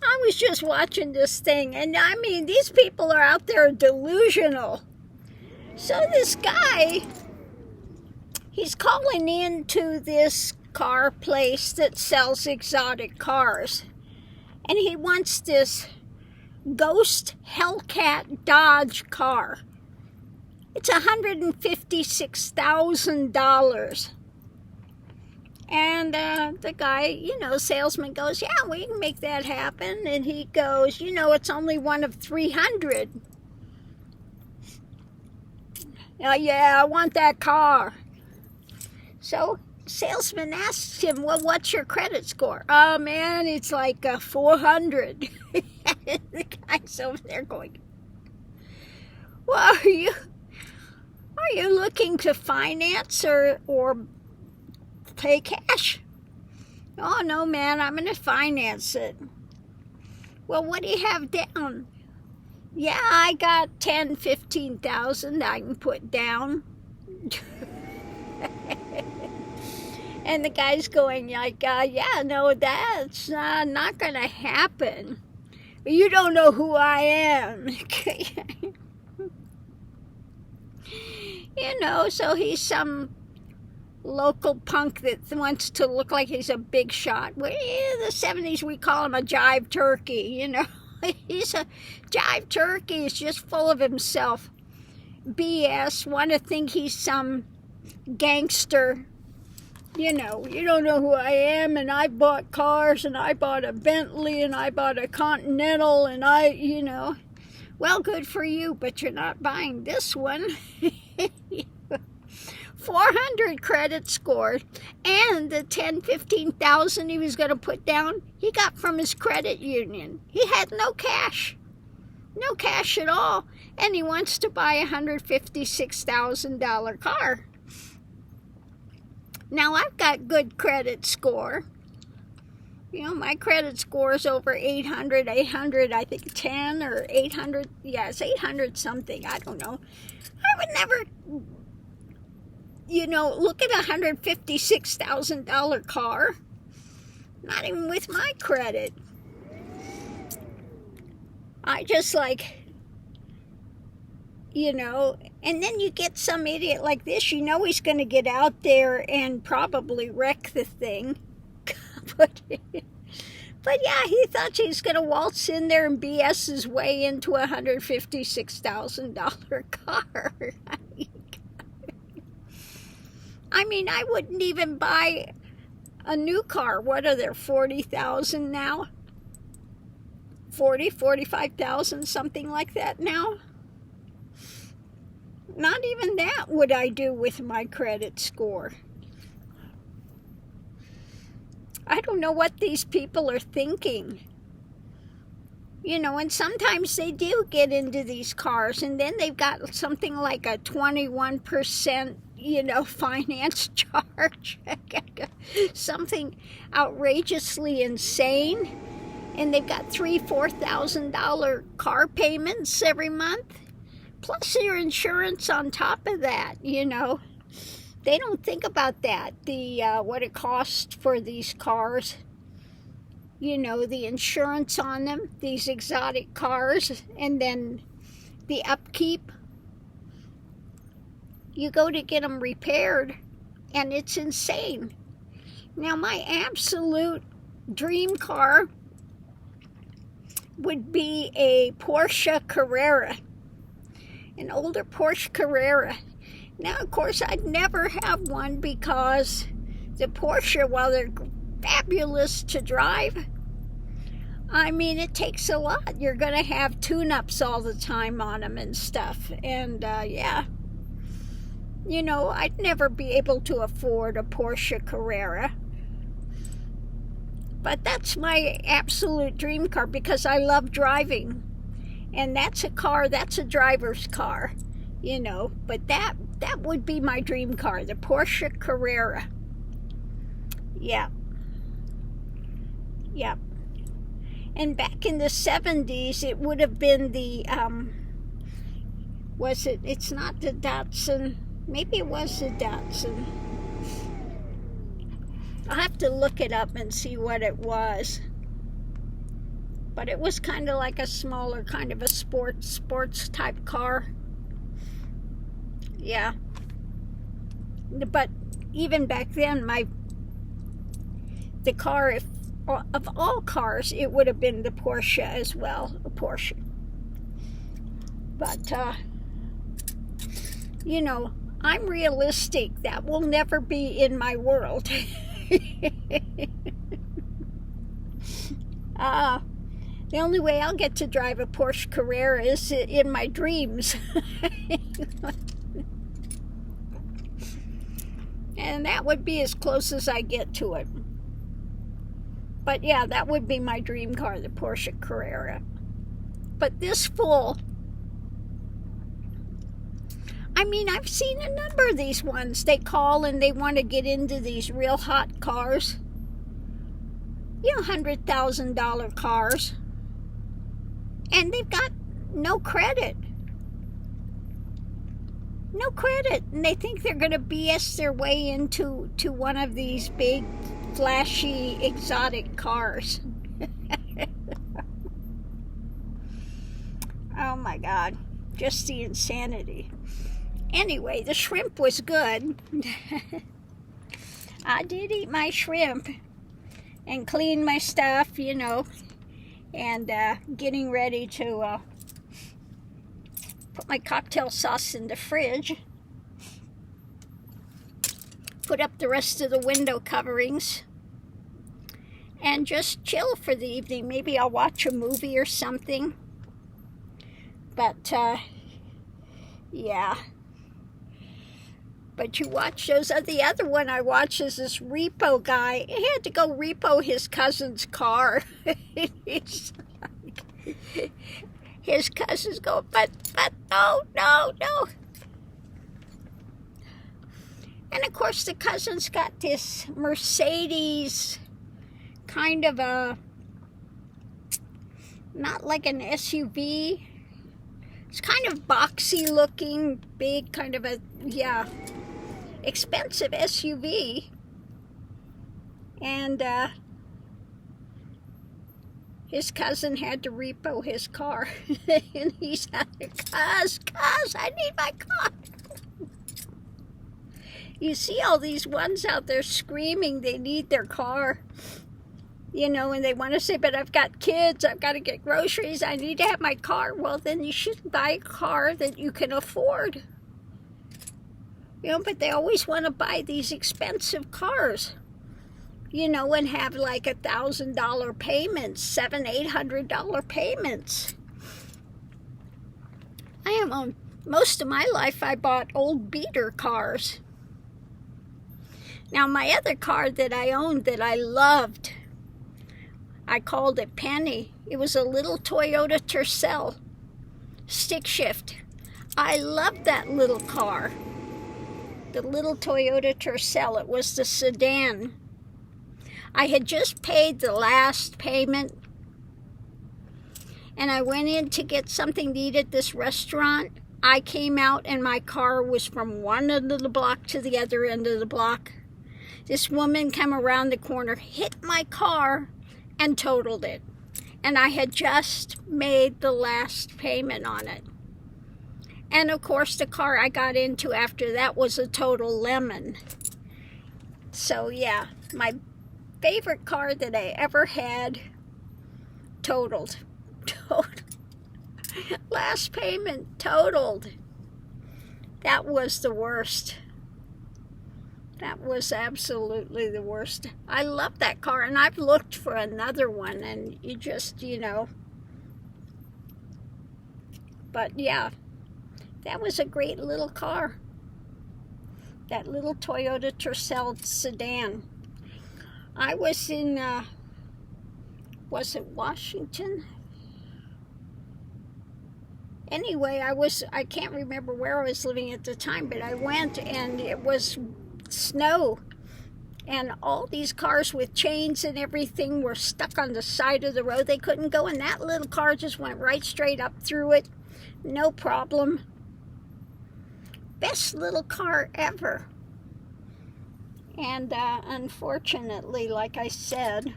I was just watching this thing, and I mean, these people are out there delusional. So this guy, he's calling into this car place that sells exotic cars. And he wants this Ghost Hellcat Dodge car. It's $156,000. And the guy, salesman goes, yeah, we can make that happen. And he goes, it's only one of 300. Yeah, I want that car. So salesman asks him, well, what's your credit score? Oh, man, it's like 400. The guy's over there going, well, are you looking to finance or pay cash? Oh, no, man, I'm going to finance it. Well, what do you have down? Yeah, I got 10, 15,000 I can put down. And the guy's going like, yeah, no, that's not going to happen. You don't know who I am. So he's some local punk that wants to look like he's a big shot. Well, in the 70s, we call him a jive turkey, He's a jive turkey. He's just full of himself. BS. Want to think he's some gangster. You don't know who I am, and I bought cars, and I bought a Bentley, and I bought a Continental, and well, good for you, but you're not buying this one. 400 credit score, and the 10, 15,000 he was going to put down, he got from his credit union. He had no cash at all, and he wants to buy a $156,000 car. Now, I've got good credit score. My credit score is over 800, I think 10 or 800. Yeah, it's 800 something. I don't know. I would never, look at a $156,000 car. Not even with my credit. I just and then you get some idiot like this, he's going to get out there and probably wreck the thing. But yeah, he thought he's going to waltz in there and BS his way into a $156,000 car. I mean, I wouldn't even buy a new car. What are there, 40,000 now? 45,000, something like that now? Not even that would I do with my credit score. I don't know what these people are thinking. And sometimes they do get into these cars, and then they've got something like a 21%, finance charge. Something outrageously insane. And they've got $3,000-$4,000 car payments every month. Plus your insurance on top of that, They don't think about that, what it costs for these cars. The insurance on them, these exotic cars, and then the upkeep. You go to get them repaired, and it's insane. Now, my absolute dream car would be a Porsche Carrera. An older Porsche Carrera. Now, of course, I'd never have one because the Porsche, while they're fabulous to drive, I mean, it takes a lot. You're going to have tune-ups all the time on them and stuff. And, yeah. I'd never be able to afford a Porsche Carrera. But that's my absolute dream car because I love driving. And that's a driver's car, But that would be my dream car, the Porsche Carrera. Yeah. Yeah. And back in the 70s, it would have been the, it's not the Datsun. Maybe it was the Datsun. I'll have to look it up and see what it was. But it was kind of like a smaller, kind of a sports type car. Yeah. But even back then, the car, of all cars, it would have been the Porsche as well, a Porsche. But, you know, I'm realistic. That will never be in my world. The only way I'll get to drive a Porsche Carrera is in my dreams. And that would be as close as I get to it. But yeah, that would be my dream car, the Porsche Carrera. But this full, I mean, I've seen a number of these ones. They call and they want to get into these real hot cars. You know, $100,000 cars. And they've got no credit. No credit. And they think they're going to BS their way into one of these big, flashy, exotic cars. Oh my God. Just the insanity. Anyway, the shrimp was good. I did eat my shrimp and clean my stuff, you know, and getting ready to put my cocktail sauce in the fridge. Put up the rest of the window coverings and just chill for the evening. Maybe I'll watch a movie or something. But, yeah. But you watch those. The other one I watched is this repo guy. He had to go repo his cousin's car. His cousins go, but no. And of course the cousin's got this Mercedes, kind of a, not like an SUV. It's kind of boxy looking, big, kind of a, yeah, expensive SUV. And his cousin had to repo his car. And he's like, cuz, I need my car. You see all these ones out there screaming they need their car. You know, and they want to say, but I've got kids, I've got to get groceries, I need to have my car. Well, then you should buy a car that you can afford. You know, but they always want to buy these expensive cars. You know, and have like $1,000 payments, $700-800 payments. Most of my life I bought old beater cars. Now my other car that I owned that I loved, I called it Penny. It was a little Toyota Tercel, stick shift. I loved that little car. The little Toyota Tercel. It was the sedan. I had just paid the last payment. And I went in to get something to eat at this restaurant. I came out and my car was from one end of the block to the other end of the block. This woman came around the corner, hit my car, and totaled it. And I had just made the last payment on it. And of course the car I got into after that was a total lemon. So yeah, my favorite car that I ever had, totaled. Last payment, totaled. That was the worst. That was absolutely the worst. I love that car, and I've looked for another one, and you just, you know. But yeah, that was a great little car. That little Toyota Tercel sedan. I was in, was it Washington? Anyway, I can't remember where I was living at the time, but I went, and it was snow, and all these cars with chains and everything were stuck on the side of the road. They couldn't go, and that little car just went right straight up through it, no problem. Best little car ever. And unfortunately, like I said,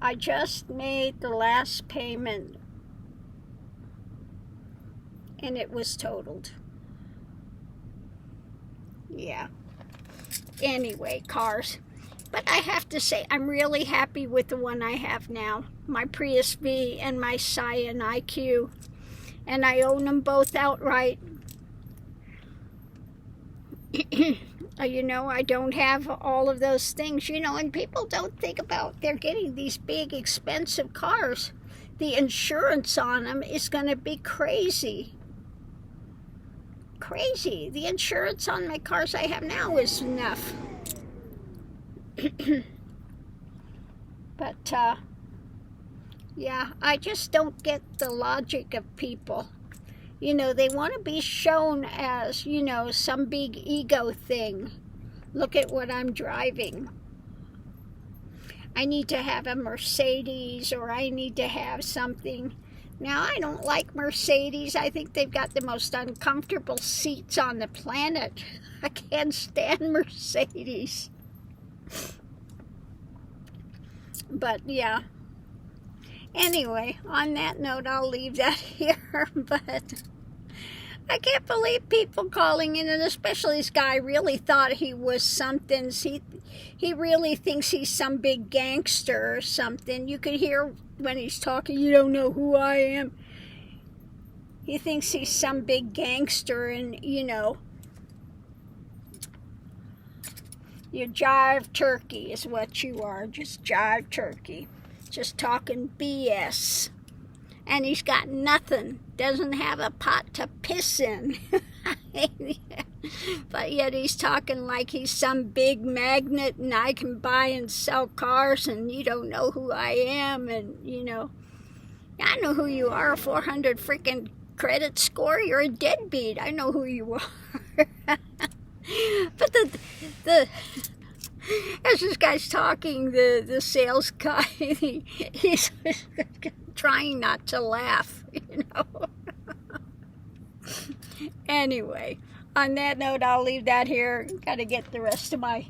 I just made the last payment and it was totaled. Yeah. Anyway, cars. But I have to say, I'm really happy with the one I have now. My Prius V and my Scion IQ. And I own them both outright. You know, I don't have all of those things, you know, and people don't think about they're getting these big, expensive cars. The insurance on them is going to be crazy. Crazy. The insurance on my cars I have now is enough. But, yeah, I just don't get the logic of people. You know, they want to be shown as, you know, some big ego thing. Look at what I'm driving. I need to have a Mercedes, or I need to have something. Now, I don't like Mercedes. I think they've got the most uncomfortable seats on the planet. I can't stand Mercedes. But, yeah. Anyway, on that note, I'll leave that here, but I can't believe people calling in, and especially this guy really thought he was something. He really thinks he's some big gangster or something. You could hear when he's talking, you don't know who I am. He thinks he's some big gangster, and, you know, you jive turkey is what you are, just jive turkey. Just talking BS. And he's got nothing. Doesn't have a pot to piss in. But yet he's talking like he's some big magnet and I can buy and sell cars and you don't know who I am. And, you know, I know who you are. A 400 freaking credit score. You're a deadbeat. I know who you are. But as this guy's talking, the sales guy, he's trying not to laugh, you know. Anyway, on that note, I'll leave that here. Got to get the rest of my,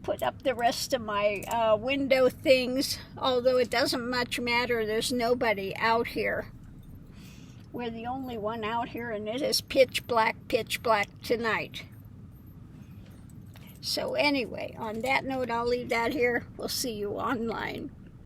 put up the rest of my window things, although it doesn't much matter. There's nobody out here. We're the only one out here, and it is pitch black tonight. So anyway, on that note, I'll leave that here. We'll see you online.